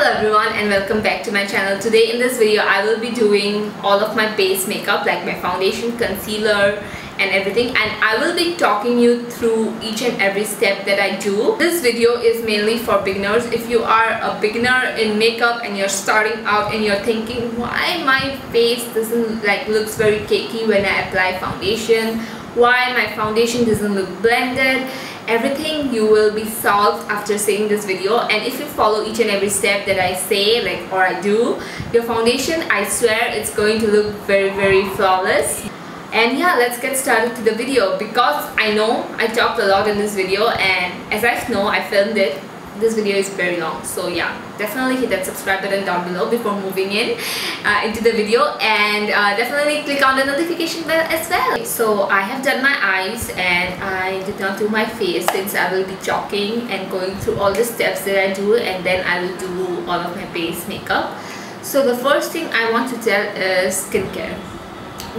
Hello everyone and welcome back to my channel. Today in this video I will be doing all of my base makeup like my foundation, concealer and everything, and I will be talking you through each and every step that I do. This video is mainly for beginners. If you are a beginner in makeup and you're starting out and you're thinking why my face doesn't looks very cakey when I apply foundation, why my foundation doesn't look blended, everything you will be solved after seeing this video. And if you follow each and every step that I say or I do, your foundation, I swear it's going to look very flawless. And yeah, let's get started to the video, because I know I talked a lot in this video, and as I know I filmed it, this video is very long. So yeah, definitely hit that subscribe button down below before moving into the video, and definitely click on the notification bell as well. So I have done my eyes and I did not do my face, since I will be talking and going through all the steps that I do, and then I will do all of my base makeup. So the first thing I want to tell is skincare.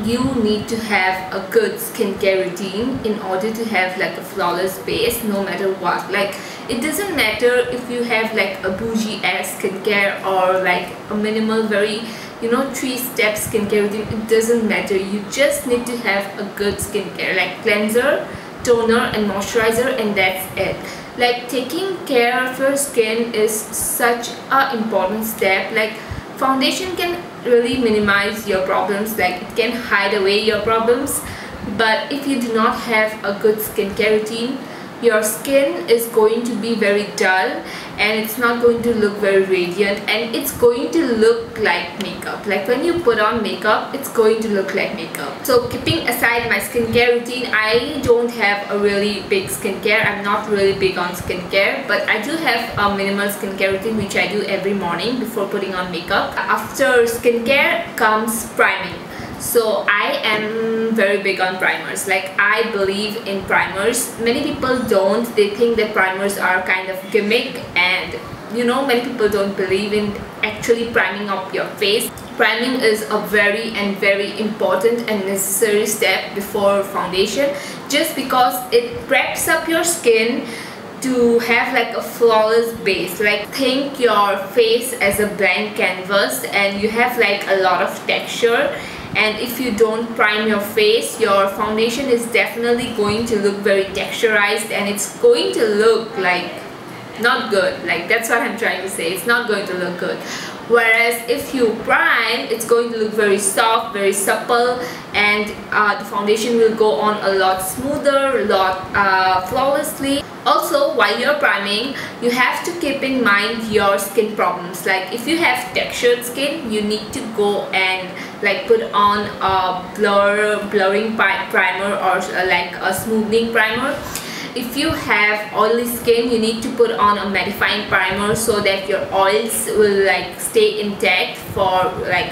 You need to have a good skincare routine in order to have a flawless base, no matter what. It doesn't matter if you have a bougie ass skincare or a minimal, very 3-step skincare routine. It doesn't matter. You just need to have a good skincare, cleanser, toner and moisturizer, and that's it. Taking care of your skin is such an important step. Foundation can really minimize your problems, it can hide away your problems, but if you do not have a good skincare routine, your skin is going to be very dull and it's not going to look very radiant, and it's going to look like makeup. When you put on makeup, it's going to look like makeup. So keeping aside my skincare routine, I don't have a really big skincare. I'm not really big on skincare, but I do have a minimal skincare routine which I do every morning before putting on makeup. After skincare comes priming. So I am very big on primers. I believe in primers. Many people don't. They think that primers are kind of gimmick, and many people don't believe in actually priming up your face. Priming is a very important and necessary step before foundation, just because it preps up your skin to have a flawless base. Think your face as a blank canvas and you have a lot of texture, and if you don't prime your face, your foundation is definitely going to look very texturized and it's going to look not good. That's what I'm trying to say. It's not going to look good. Whereas if you prime, it's going to look very soft, very supple, and the foundation will go on a lot smoother, a lot flawlessly. Also, while you're priming, you have to keep in mind your skin problems. If you have textured skin, you need to go and put on a blurring primer or a smoothing primer. If you have oily skin, you need to put on a mattifying primer so that your oils will stay intact for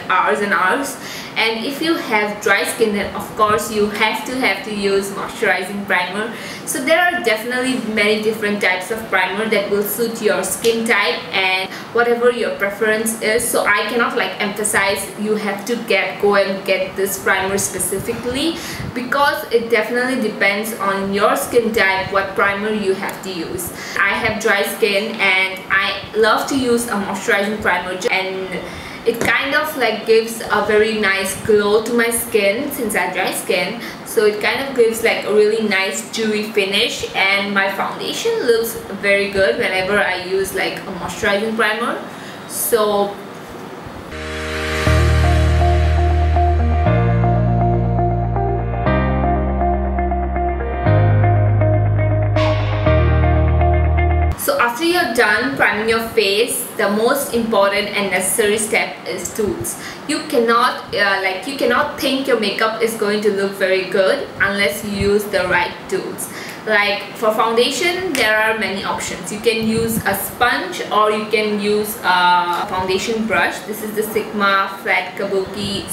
hours and hours. And if you have dry skin, then of course you have to use moisturizing primer. So there are definitely many different types of primer that will suit your skin type and whatever your preference is. So I cannot emphasize you have to go and get this primer specifically, because it definitely depends on your skin type what primer you have to use. I have dry skin and I love to use a moisturizing primer, and it kind of gives a very nice glow to my skin since I have dry skin. So it kind of gives a really nice dewy finish, and my foundation looks very good whenever I use a moisturizing primer. So after you're done priming your face, the most important and necessary step is tools. You cannot you cannot think your makeup is going to look very good unless you use the right tools. For foundation, there are many options. You can use a sponge or you can use a foundation brush. This is the Sigma Flat Kabuki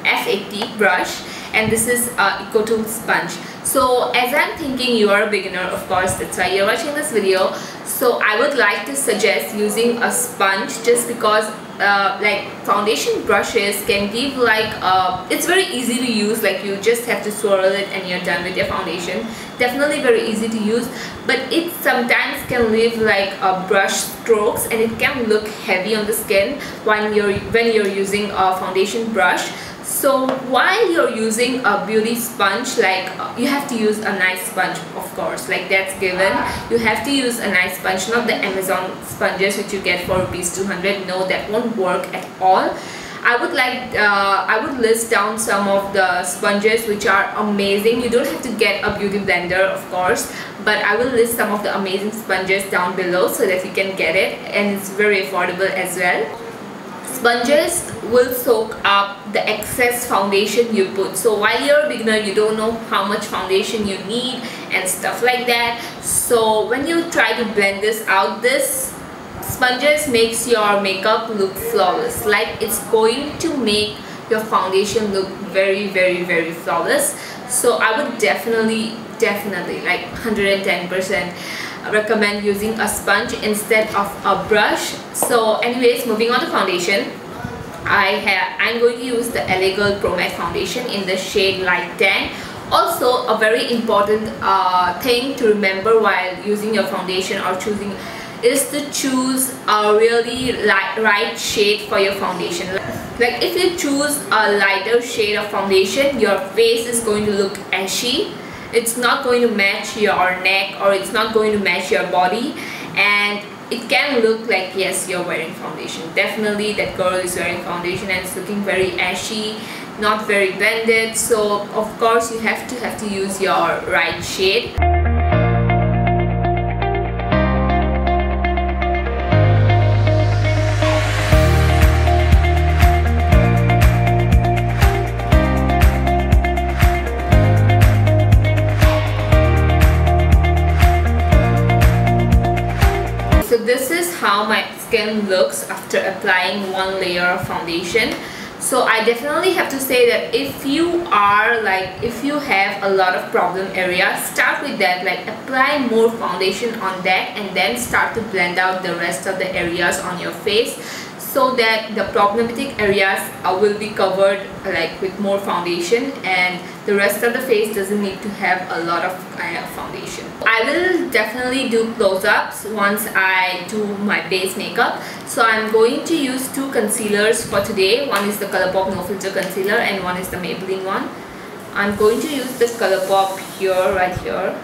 F80 brush, and this is Eco Tool sponge. So as I'm thinking you are a beginner, of course that's why you're watching this video, So I would like to suggest using a sponge, just because like foundation brushes can give like it's very easy to use, like you just have to swirl it and you're done with your foundation. Definitely very easy to use, but it sometimes can leave like brush strokes and it can look heavy on the skin when you're using a foundation brush. So while you're using a beauty sponge, like you have to use a nice sponge, of course, like that's given. You have to use a nice sponge, not the Amazon sponges which you get for ₹200. No, that won't work at all. I would list down some of the sponges which are amazing. You don't have to get a beauty blender, of course, but I will list some of the amazing sponges down below so that you can get it, and it's very affordable as well. Sponges will soak up the excess foundation you put. So while you're a beginner, you don't know how much foundation you need and stuff like that. So when you try to blend this out, this sponges makes your makeup look flawless. Like it's going to make your foundation look very, very, very flawless. So I would definitely like 110% recommend using a sponge instead of a brush. So anyways, moving on to foundation, I'm going to use the LA Girl Pro Matte foundation in the shade Light Tan. Also, a very important thing to remember while using your foundation or choosing is to choose a really right shade for your foundation. Like if you choose a lighter shade of foundation, your face is going to look ashy. It's not going to match your neck, or it's not going to match your body, and it can look like, yes, you're wearing foundation. Definitely that girl is wearing foundation and it's looking very ashy, not very blended. So of course you have to use your right shade. So this is how my skin looks after applying one layer of foundation. So I definitely have to say that if you have a lot of problem areas, start with that, like apply more foundation on that and then start to blend out the rest of the areas on your face, so that the problematic areas will be covered like with more foundation, and the rest of the face doesn't need to have a lot of foundation. I will definitely do close-ups once I do my base makeup. So I'm going to use two concealers for today. One is the Colourpop No Filter Concealer and one is the Maybelline one. I'm going to use this Colourpop here, right here.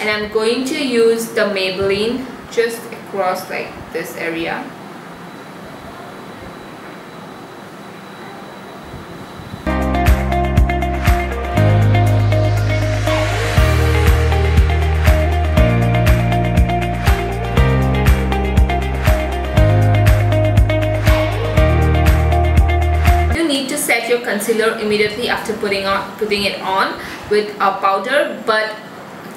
And I'm going to use the Maybelline just across like this area. You need to set your concealer immediately after putting it on with a powder, but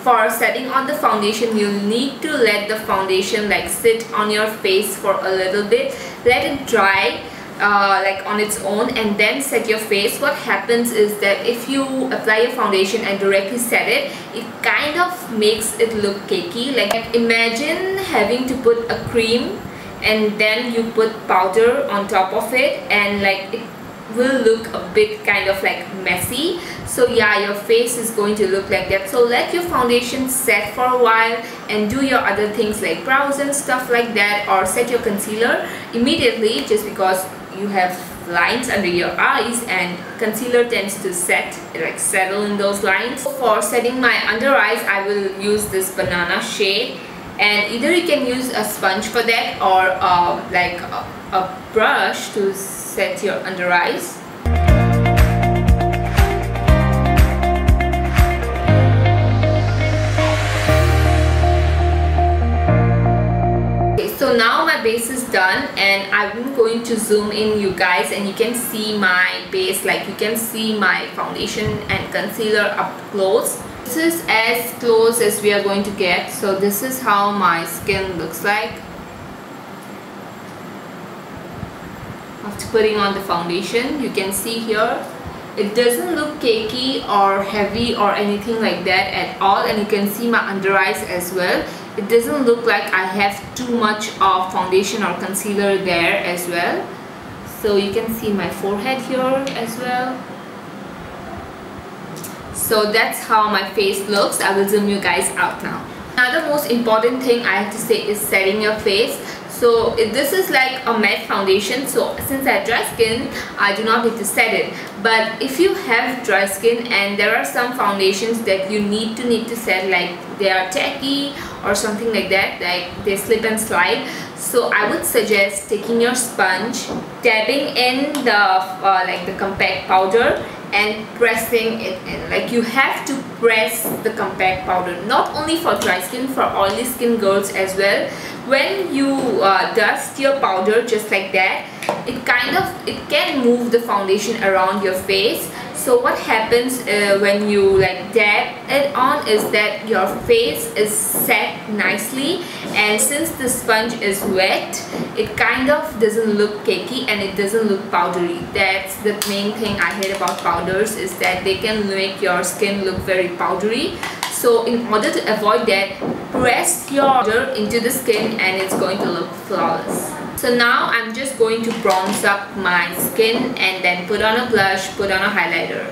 for setting on the foundation, you need to let the foundation like sit on your face for a little bit, let it dry like on its own, and then set your face. What happens is that if you apply your foundation and directly set it, it kind of makes it look cakey. Like imagine having to put a cream and then you put powder on top of it, and like it will look a bit kind of like messy. So yeah, your face is going to look like that. So let your foundation set for a while and do your other things like brows and stuff like that, or set your concealer immediately, just because you have lines under your eyes and concealer tends to settle in those lines. For setting my under eyes, I will use this banana shade, and either you can use a sponge for that or like a brush to set your under eyes. So now my base is done, and I'm going to zoom in, you guys, and you can see my base, like you can see my foundation and concealer up close. This is as close as we are going to get. So this is how my skin looks like after putting on the foundation. You can see here It doesn't look cakey or heavy or anything like that at all, and you can see my under eyes as well. It doesn't look like I have too much of foundation or concealer there as well. So you can see my forehead here as well. So that's how my face looks. I will zoom you guys out now. Another most important thing I have to say is setting your face. So this is like a matte foundation, so since I have dry skin, I do not need to set it. But if you have dry skin and there are some foundations that you need to set, like they are tacky or something like that, like they slip and slide, so I would suggest taking your sponge, dabbing in the compact powder and pressing it in. Like you have to press the compact powder, not only for dry skin, for oily skin girls as well. When you dust your powder just like that, it can move the foundation around your face. So what happens when you like dab it on is that your face is set nicely, and since the sponge is wet, it kind of doesn't look cakey and it doesn't look powdery. That's the main thing I hate about powders, is that they can make your skin look very powdery. So in order to avoid that, press your powder into the skin and it's going to look flawless. So now I'm just going to bronze up my skin and then put on a blush, put on a highlighter.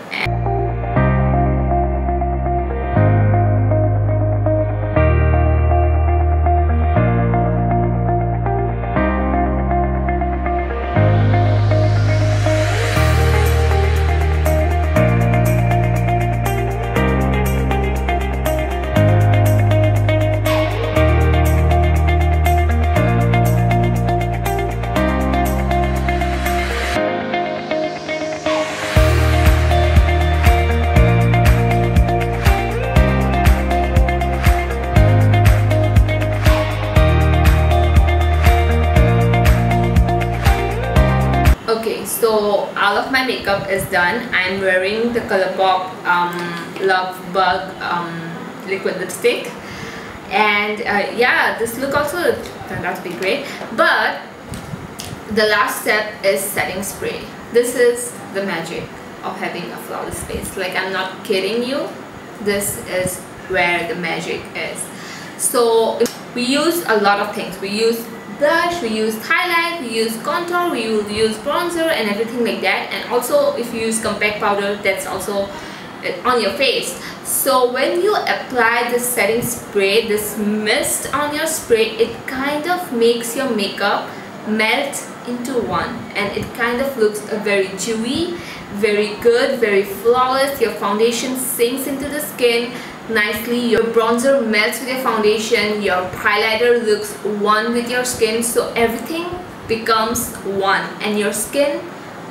Okay, so all of my makeup is done. I'm wearing the Colourpop Love Bug liquid lipstick, and yeah, this look also turned out to be great. But the last step is setting spray. This is the magic of having a flawless face. Like, I'm not kidding you, this is where the magic is. So we use a lot of things. We use blush, we use highlight, we use contour, we will use bronzer and everything like that. And also if you use compact powder, that's also on your face. So when you apply the setting spray, this mist on your spray, it kind of makes your makeup melt into one, and it kind of looks very dewy, very good, very flawless. Your foundation sinks into the skin nicely, your bronzer melts with your foundation, your highlighter looks one with your skin, so everything becomes one and your skin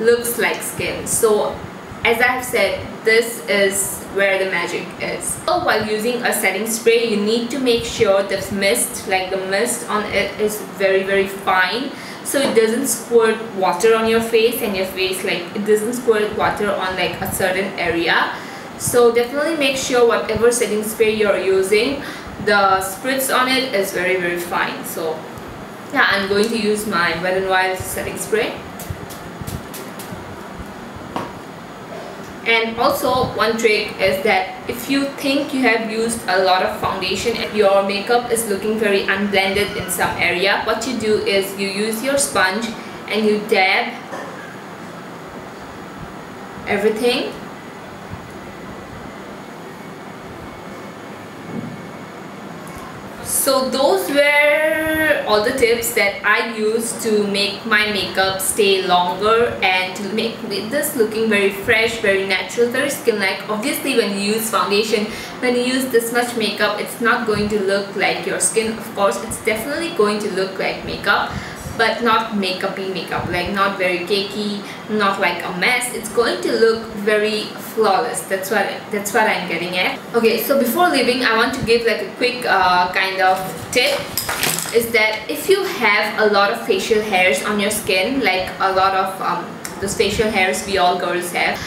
looks like skin. So as I've said, this is where the magic is. So while using a setting spray, you need to make sure the mist, like the mist on it, is very, very fine, so it doesn't squirt water on your face, and your face, like, it doesn't squirt water on like a certain area. So definitely make sure whatever setting spray you're using, the spritz on it is very, very fine. So yeah, I'm going to use my Wet n Wild setting spray. And also one trick is that if you think you have used a lot of foundation and your makeup is looking very unblended in some area, what you do is you use your sponge and you dab everything. So those were all the tips that I used to make my makeup stay longer and to make this looking very fresh, very natural, very skin-like. Obviously when you use foundation, when you use this much makeup, it's not going to look like your skin. Of course, it's definitely going to look like makeup, but not makeup-y makeup, like not very cakey, not like a mess. It's going to look very flawless. That's what I'm getting at. Okay, so before leaving, I want to give like a quick kind of tip, is that if you have a lot of facial hairs on your skin, like a lot of those facial hairs we all girls have,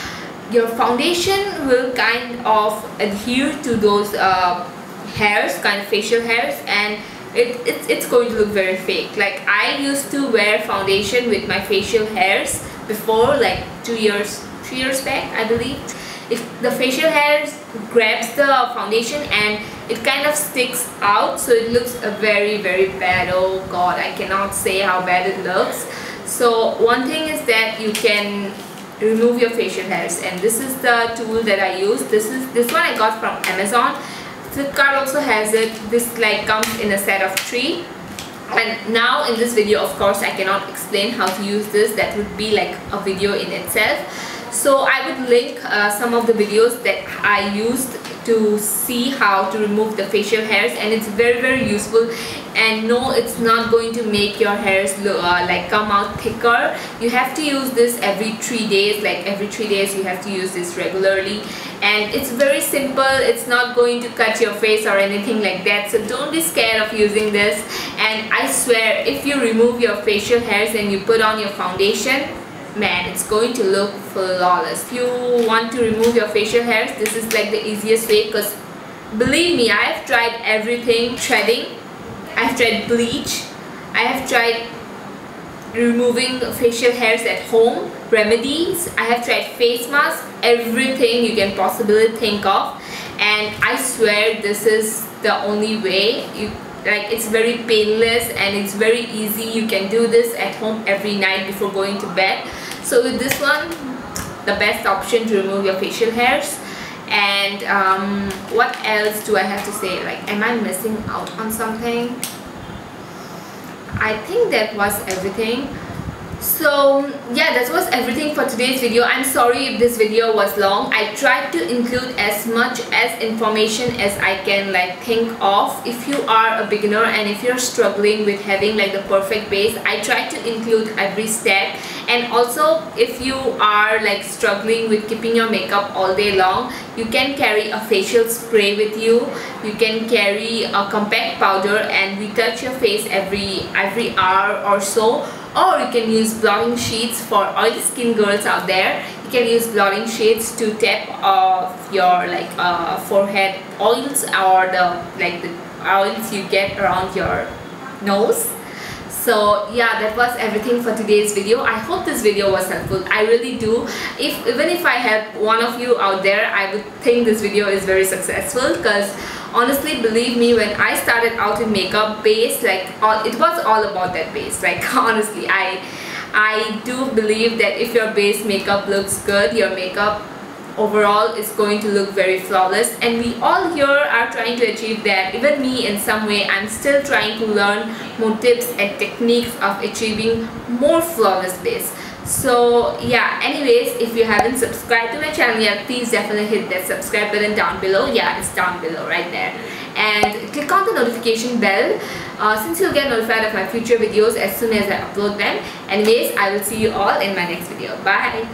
your foundation will kind of adhere to those hairs, kind of facial hairs, and it's going to look very fake. Like, I used to wear foundation with my facial hairs before, like 2 years, 3 years back, I believe. If the facial hairs grabs the foundation and it kind of sticks out, so it looks very bad. Oh god, I cannot say how bad it looks. So one thing is that you can remove your facial hairs, and this is the tool that I use. This one I got from Amazon. Flipkart also has it. This like comes in a set of 3. And now in this video, of course, I cannot explain how to use this. That would be like a video in itself. So I would link some of the videos that I used to see how to remove the facial hairs, and it's very useful. And no, it's not going to make your hairs look, like come out thicker. You have to use this every 3 days. Like every 3 days you have to use this regularly, and it's very simple. It's not going to cut your face or anything like that, so don't be scared of using this. And I swear, if you remove your facial hairs and you put on your foundation, man, it's going to look flawless. If you want to remove your facial hairs, this is like the easiest way, because believe me, I have tried everything. Threading, I have tried bleach, I have tried removing facial hairs at home, remedies, I have tried face masks, everything you can possibly think of, and I swear this is the only way. Like, it's very painless and it's very easy. You can do this at home every night before going to bed. So with this one, the best option to remove your facial hairs. And what else do I have to say? Like, am I missing out on something? I think that was everything. So yeah, that was everything for today's video. I'm sorry if this video was long. I tried to include as much as information as I can like think of. If you are a beginner and if you're struggling with having like the perfect base, I tried to include every step. And also, if you are like struggling with keeping your makeup all day long, you can carry a facial spray with you. You can carry a compact powder and retouch your face every hour or so. Or you can use blotting sheets for oily skin girls out there. You can use blotting sheets to tap off your like forehead oils, or the oils you get around your nose. So yeah, that was everything for today's video. I hope this video was helpful. I really do. Even if I help one of you out there, I would think this video is very successful, because honestly, believe me, when I started out in makeup, base, like it was all about that base. Like honestly, I do believe that if your base makeup looks good, your makeup overall is going to look very flawless, and we all here are trying to achieve that. Even me, in some way, I'm still trying to learn more tips and techniques of achieving more flawless base. So yeah, anyways, if you haven't subscribed to my channel yet, please definitely hit that subscribe button down below. Yeah, it's down below right there, and click on the notification bell since you'll get notified of my future videos as soon as I upload them. Anyways, I will see you all in my next video. Bye.